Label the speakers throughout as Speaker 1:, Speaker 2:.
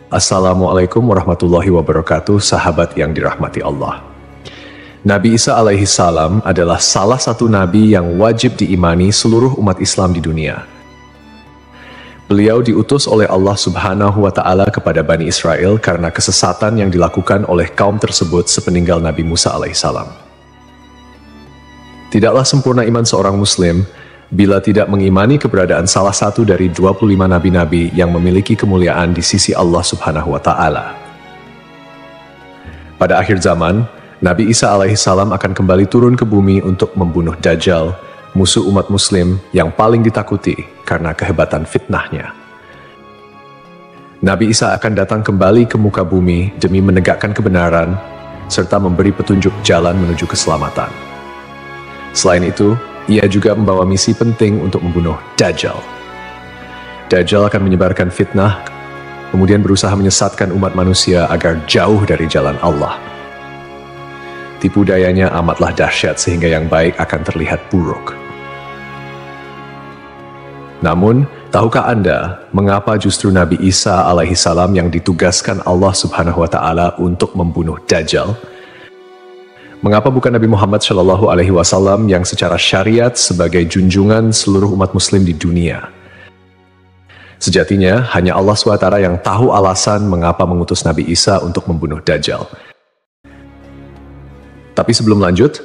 Speaker 1: Assalamualaikum warahmatullahi wabarakatuh, sahabat yang dirahmati Allah. Nabi Isa alaihi salam adalah salah satu nabi yang wajib diimani seluruh umat Islam di dunia. Beliau diutus oleh Allah Subhanahu wa Ta'ala kepada Bani Israel karena kesesatan yang dilakukan oleh kaum tersebut sepeninggal Nabi Musa alaihi salam. Tidaklah sempurna iman seorang Muslim bila tidak mengimani keberadaan salah satu dari 25 nabi-nabi yang memiliki kemuliaan di sisi Allah Subhanahu wa Ta'ala. Pada akhir zaman, Nabi Isa alaihi salam akan kembali turun ke bumi untuk membunuh Dajjal, musuh umat Muslim yang paling ditakuti karena kehebatan fitnahnya. Nabi Isa akan datang kembali ke muka bumi demi menegakkan kebenaran serta memberi petunjuk jalan menuju keselamatan. Selain itu, ia juga membawa misi penting untuk membunuh Dajjal. Dajjal akan menyebarkan fitnah, kemudian berusaha menyesatkan umat manusia agar jauh dari jalan Allah. Tipu dayanya amatlah dahsyat sehingga yang baik akan terlihat buruk. Namun, tahukah Anda mengapa justru Nabi Isa alaihi salam yang ditugaskan Allah Subhanahu wa Ta'ala untuk membunuh Dajjal? Mengapa bukan Nabi Muhammad Shallallahu Alaihi Wasallam yang secara syariat sebagai junjungan seluruh umat Muslim di dunia? Sejatinya, hanya Allah SWT yang tahu alasan mengapa mengutus Nabi Isa untuk membunuh Dajjal. Tapi sebelum lanjut,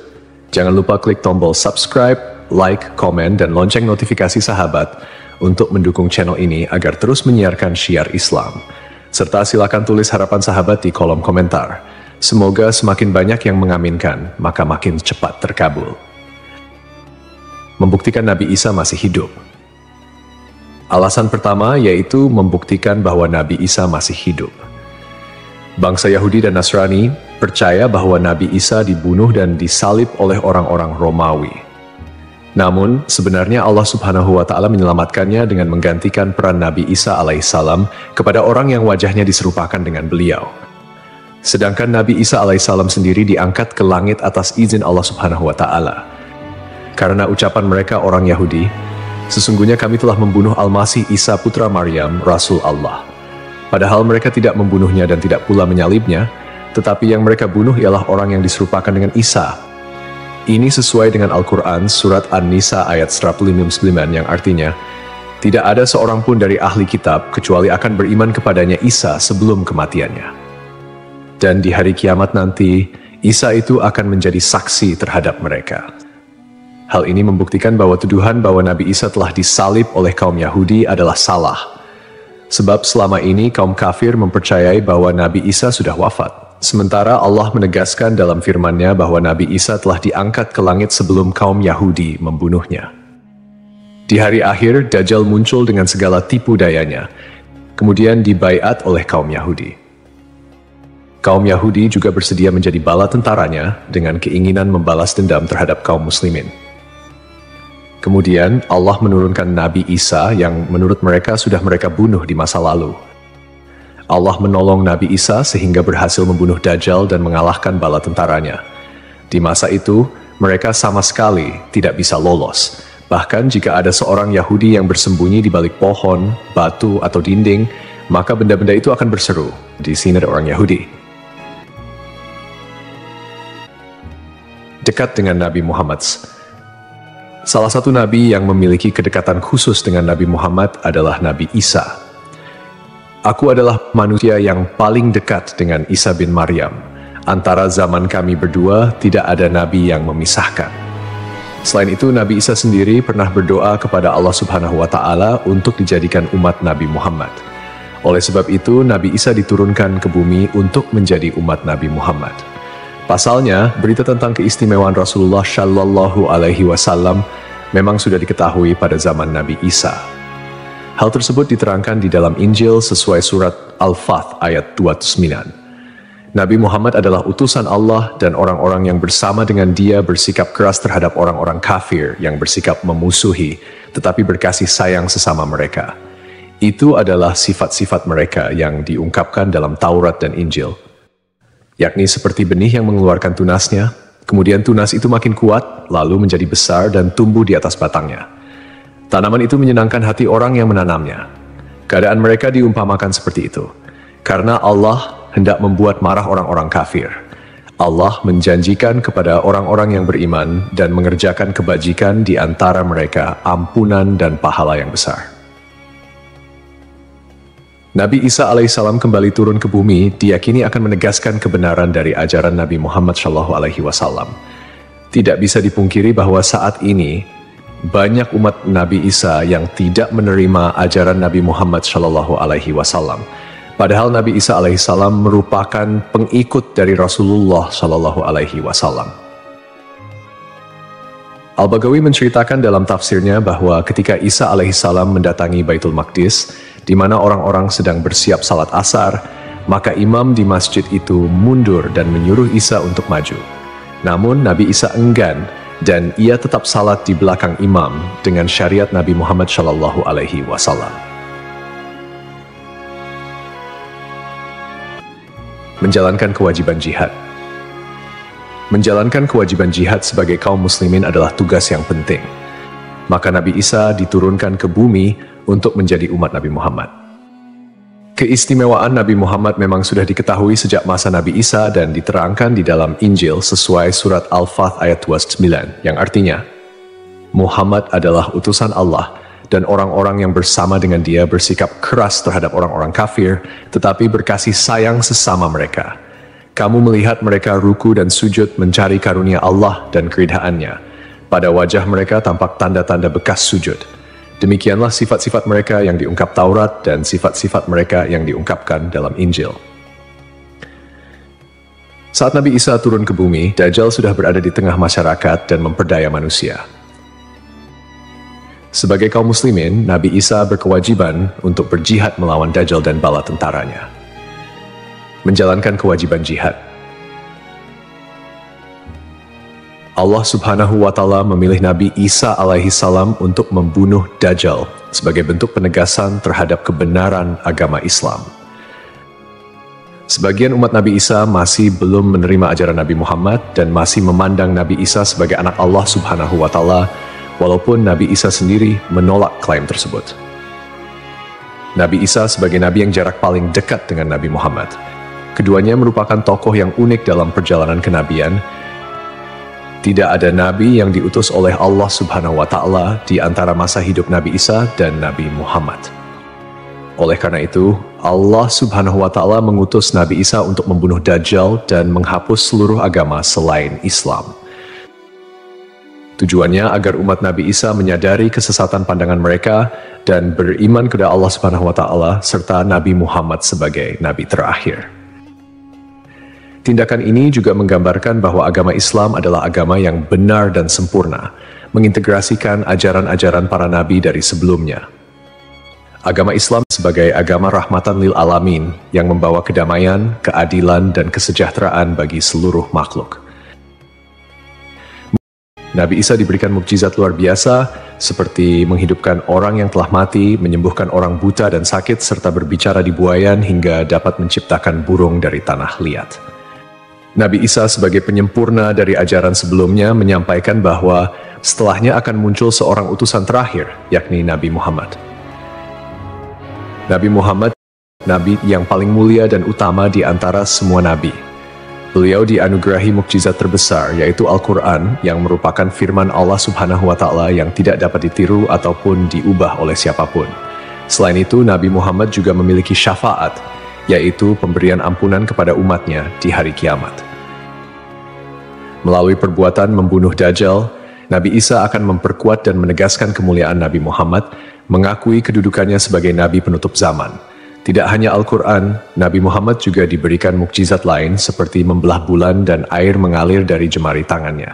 Speaker 1: jangan lupa klik tombol subscribe, like, komen, dan lonceng notifikasi sahabat untuk mendukung channel ini agar terus menyiarkan syiar Islam. Serta silakan tulis harapan sahabat di kolom komentar. Semoga semakin banyak yang mengaminkan, maka makin cepat terkabul. Membuktikan Nabi Isa masih hidup. Alasan pertama yaitu membuktikan bahwa Nabi Isa masih hidup. Bangsa Yahudi dan Nasrani percaya bahwa Nabi Isa dibunuh dan disalib oleh orang-orang Romawi. Namun, sebenarnya Allah Subhanahu wa Ta'ala menyelamatkannya dengan menggantikan peran Nabi Isa alaihissalam kepada orang yang wajahnya diserupakan dengan beliau. Sedangkan Nabi Isa alaihissalam sendiri diangkat ke langit atas izin Allah Subhanahu wa Ta'ala. Karena ucapan mereka orang Yahudi, sesungguhnya kami telah membunuh Al-Masih Isa putra Maryam, Rasul Allah. Padahal mereka tidak membunuhnya dan tidak pula menyalibnya, tetapi yang mereka bunuh ialah orang yang diserupakan dengan Isa. Ini sesuai dengan Al-Quran surat An-Nisa ayat 159 yang artinya, tidak ada seorang pun dari ahli kitab kecuali akan beriman kepadanya Isa sebelum kematiannya. Dan di hari kiamat nanti, Isa itu akan menjadi saksi terhadap mereka. Hal ini membuktikan bahwa tuduhan bahwa Nabi Isa telah disalib oleh kaum Yahudi adalah salah. Sebab selama ini kaum kafir mempercayai bahwa Nabi Isa sudah wafat. Sementara Allah menegaskan dalam firman-Nya bahwa Nabi Isa telah diangkat ke langit sebelum kaum Yahudi membunuhnya. Di hari akhir, Dajjal muncul dengan segala tipu dayanya, kemudian dibaiat oleh kaum Yahudi. Kaum Yahudi juga bersedia menjadi bala tentaranya dengan keinginan membalas dendam terhadap kaum muslimin. Kemudian Allah menurunkan Nabi Isa yang menurut mereka sudah mereka bunuh di masa lalu. Allah menolong Nabi Isa sehingga berhasil membunuh Dajjal dan mengalahkan bala tentaranya. Di masa itu, mereka sama sekali tidak bisa lolos. Bahkan jika ada seorang Yahudi yang bersembunyi di balik pohon, batu, atau dinding, maka benda-benda itu akan berseru, "Di sini ada orang Yahudi." Dekat dengan Nabi Muhammad. Salah satu nabi yang memiliki kedekatan khusus dengan Nabi Muhammad adalah Nabi Isa. Aku adalah manusia yang paling dekat dengan Isa bin Maryam. Antara zaman kami berdua tidak ada nabi yang memisahkan. Selain itu, Nabi Isa sendiri pernah berdoa kepada Allah Subhanahu wa Ta'ala untuk dijadikan umat Nabi Muhammad. Oleh sebab itu, Nabi Isa diturunkan ke bumi untuk menjadi umat Nabi Muhammad. Pasalnya, berita tentang keistimewaan Rasulullah Shallallahu Alaihi Wasallam memang sudah diketahui pada zaman Nabi Isa. Hal tersebut diterangkan di dalam Injil sesuai surat Al-Fath ayat 29. Nabi Muhammad adalah utusan Allah dan orang-orang yang bersama dengan dia bersikap keras terhadap orang-orang kafir yang bersikap memusuhi, tetapi berkasih sayang sesama mereka. Itu adalah sifat-sifat mereka yang diungkapkan dalam Taurat dan Injil. Yakni seperti benih yang mengeluarkan tunasnya, kemudian tunas itu makin kuat, lalu menjadi besar dan tumbuh di atas batangnya. Tanaman itu menyenangkan hati orang yang menanamnya. Keadaan mereka diumpamakan seperti itu. Karena Allah hendak membuat marah orang-orang kafir. Allah menjanjikan kepada orang-orang yang beriman dan mengerjakan kebajikan di antara mereka ampunan dan pahala yang besar. Nabi Isa alaihissalam kembali turun ke bumi diyakini akan menegaskan kebenaran dari ajaran Nabi Muhammad SAW. Tidak bisa dipungkiri bahwa saat ini banyak umat Nabi Isa yang tidak menerima ajaran Nabi Muhammad SAW. Padahal Nabi Isa alaihissalam merupakan pengikut dari Rasulullah SAW. Al-Baghawi menceritakan dalam tafsirnya bahwa ketika Isa alaihissalam mendatangi Baitul Maqdis, di mana orang-orang sedang bersiap salat asar, maka imam di masjid itu mundur dan menyuruh Isa untuk maju. Namun Nabi Isa enggan dan ia tetap salat di belakang imam dengan syariat Nabi Muhammad SAW. Menjalankan kewajiban jihad. Menjalankan kewajiban jihad sebagai kaum muslimin adalah tugas yang penting. Maka Nabi Isa diturunkan ke bumi untuk menjadi umat Nabi Muhammad. Keistimewaan Nabi Muhammad memang sudah diketahui sejak masa Nabi Isa dan diterangkan di dalam Injil sesuai surat Al-Fath ayat 29, yang artinya, Muhammad adalah utusan Allah dan orang-orang yang bersama dengan dia bersikap keras terhadap orang-orang kafir, tetapi berkasih sayang sesama mereka. Kamu melihat mereka ruku dan sujud mencari karunia Allah dan keridhaannya. Pada wajah mereka tampak tanda-tanda bekas sujud. Demikianlah sifat-sifat mereka yang diungkap Taurat dan sifat-sifat mereka yang diungkapkan dalam Injil. Saat Nabi Isa turun ke bumi, Dajjal sudah berada di tengah masyarakat dan memperdaya manusia. Sebagai kaum muslimin, Nabi Isa berkewajiban untuk berjihad melawan Dajjal dan bala tentaranya. Menjalankan kewajiban jihad. Allah Subhanahu wa Ta'ala memilih Nabi Isa alaihissalam untuk membunuh Dajjal sebagai bentuk penegasan terhadap kebenaran agama Islam. Sebagian umat Nabi Isa masih belum menerima ajaran Nabi Muhammad dan masih memandang Nabi Isa sebagai anak Allah Subhanahu wa Ta'ala, walaupun Nabi Isa sendiri menolak klaim tersebut. Nabi Isa sebagai nabi yang jarak paling dekat dengan Nabi Muhammad. Keduanya merupakan tokoh yang unik dalam perjalanan kenabian. Tidak ada nabi yang diutus oleh Allah Subhanahu wa Ta'ala di antara masa hidup Nabi Isa dan Nabi Muhammad. Oleh karena itu, Allah Subhanahu wa Ta'ala mengutus Nabi Isa untuk membunuh Dajjal dan menghapus seluruh agama selain Islam. Tujuannya agar umat Nabi Isa menyadari kesesatan pandangan mereka dan beriman kepada Allah Subhanahu wa Ta'ala serta Nabi Muhammad sebagai nabi terakhir. Tindakan ini juga menggambarkan bahwa agama Islam adalah agama yang benar dan sempurna, mengintegrasikan ajaran-ajaran para nabi dari sebelumnya. Agama Islam sebagai agama rahmatan lil alamin yang membawa kedamaian, keadilan, dan kesejahteraan bagi seluruh makhluk. Nabi Isa diberikan mukjizat luar biasa seperti menghidupkan orang yang telah mati, menyembuhkan orang buta dan sakit, serta berbicara di buayan hingga dapat menciptakan burung dari tanah liat. Nabi Isa sebagai penyempurna dari ajaran sebelumnya menyampaikan bahwa setelahnya akan muncul seorang utusan terakhir, yakni Nabi Muhammad. Nabi Muhammad, nabi yang paling mulia dan utama di antara semua nabi. Beliau dianugerahi mukjizat terbesar, yaitu Al-Quran, yang merupakan firman Allah Subhanahu wa Ta'ala yang tidak dapat ditiru ataupun diubah oleh siapapun. Selain itu, Nabi Muhammad juga memiliki syafaat, yaitu pemberian ampunan kepada umatnya di hari kiamat. Melalui perbuatan membunuh Dajjal, Nabi Isa akan memperkuat dan menegaskan kemuliaan Nabi Muhammad, mengakui kedudukannya sebagai nabi penutup zaman. Tidak hanya Al-Quran, Nabi Muhammad juga diberikan mukjizat lain seperti membelah bulan dan air mengalir dari jemari tangannya.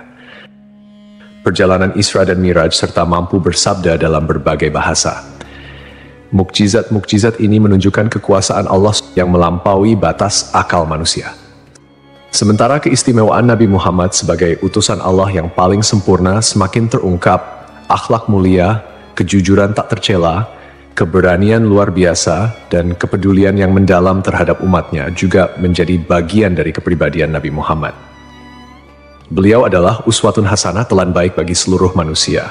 Speaker 1: Perjalanan Isra dan Miraj serta mampu bersabda dalam berbagai bahasa. Mukjizat-mukjizat ini menunjukkan kekuasaan Allah yang melampaui batas akal manusia. Sementara keistimewaan Nabi Muhammad sebagai utusan Allah yang paling sempurna semakin terungkap, akhlak mulia, kejujuran tak tercela, keberanian luar biasa, dan kepedulian yang mendalam terhadap umatnya juga menjadi bagian dari kepribadian Nabi Muhammad. Beliau adalah uswatun hasanah, telan baik bagi seluruh manusia.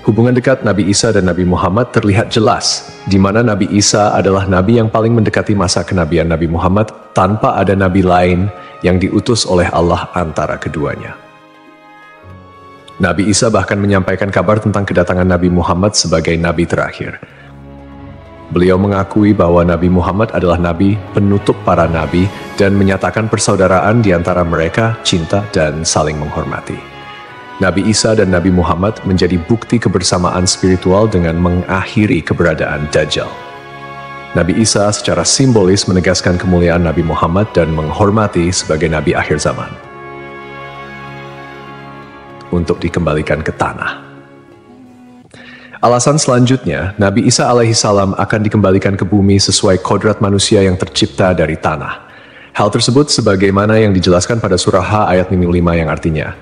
Speaker 1: Hubungan dekat Nabi Isa dan Nabi Muhammad terlihat jelas, di mana Nabi Isa adalah nabi yang paling mendekati masa kenabian Nabi Muhammad tanpa ada nabi lain yang diutus oleh Allah antara keduanya. Nabi Isa bahkan menyampaikan kabar tentang kedatangan Nabi Muhammad sebagai nabi terakhir. Beliau mengakui bahwa Nabi Muhammad adalah nabi penutup para nabi dan menyatakan persaudaraan di antara mereka, cinta dan saling menghormati. Nabi Isa dan Nabi Muhammad menjadi bukti kebersamaan spiritual dengan mengakhiri keberadaan Dajjal. Nabi Isa secara simbolis menegaskan kemuliaan Nabi Muhammad dan menghormati sebagai nabi akhir zaman. Untuk dikembalikan ke tanah. Alasan selanjutnya, Nabi Isa alaihissalam akan dikembalikan ke bumi sesuai kodrat manusia yang tercipta dari tanah. Hal tersebut sebagaimana yang dijelaskan pada surah H ayat 5 yang artinya,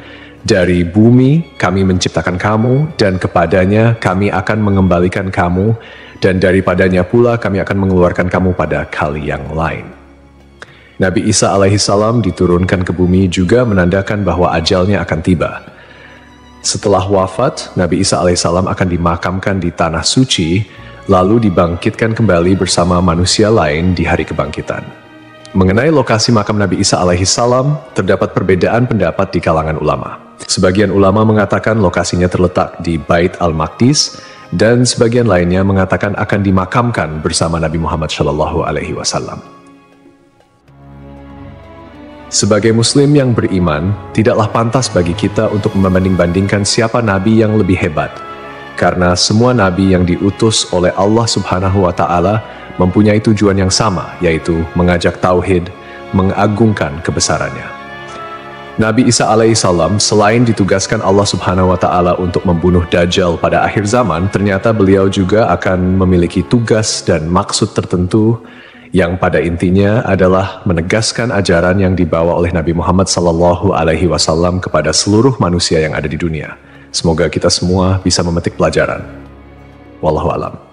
Speaker 1: dari bumi kami menciptakan kamu, dan kepadanya kami akan mengembalikan kamu, dan daripadanya pula kami akan mengeluarkan kamu pada kali yang lain. Nabi Isa alaihissalam diturunkan ke bumi juga menandakan bahwa ajalnya akan tiba. Setelah wafat, Nabi Isa alaihissalam akan dimakamkan di tanah suci, lalu dibangkitkan kembali bersama manusia lain di hari kebangkitan. Mengenai lokasi makam Nabi Isa alaihissalam, terdapat perbedaan pendapat di kalangan ulama. Sebagian ulama mengatakan lokasinya terletak di Bait al-Maqdis, dan sebagian lainnya mengatakan akan dimakamkan bersama Nabi Muhammad SAW. Sebagai muslim yang beriman, tidaklah pantas bagi kita untuk membanding-bandingkan siapa nabi yang lebih hebat, karena semua nabi yang diutus oleh Allah Subhanahu wa Ta'ala mempunyai tujuan yang sama, yaitu mengajak tauhid, mengagungkan kebesarannya. Nabi Isa alaihissalam selain ditugaskan Allah Subhanahu wa Ta'ala untuk membunuh Dajjal pada akhir zaman, ternyata beliau juga akan memiliki tugas dan maksud tertentu yang pada intinya adalah menegaskan ajaran yang dibawa oleh Nabi Muhammad SAW kepada seluruh manusia yang ada di dunia. Semoga kita semua bisa memetik pelajaran. Wallahu a'lam.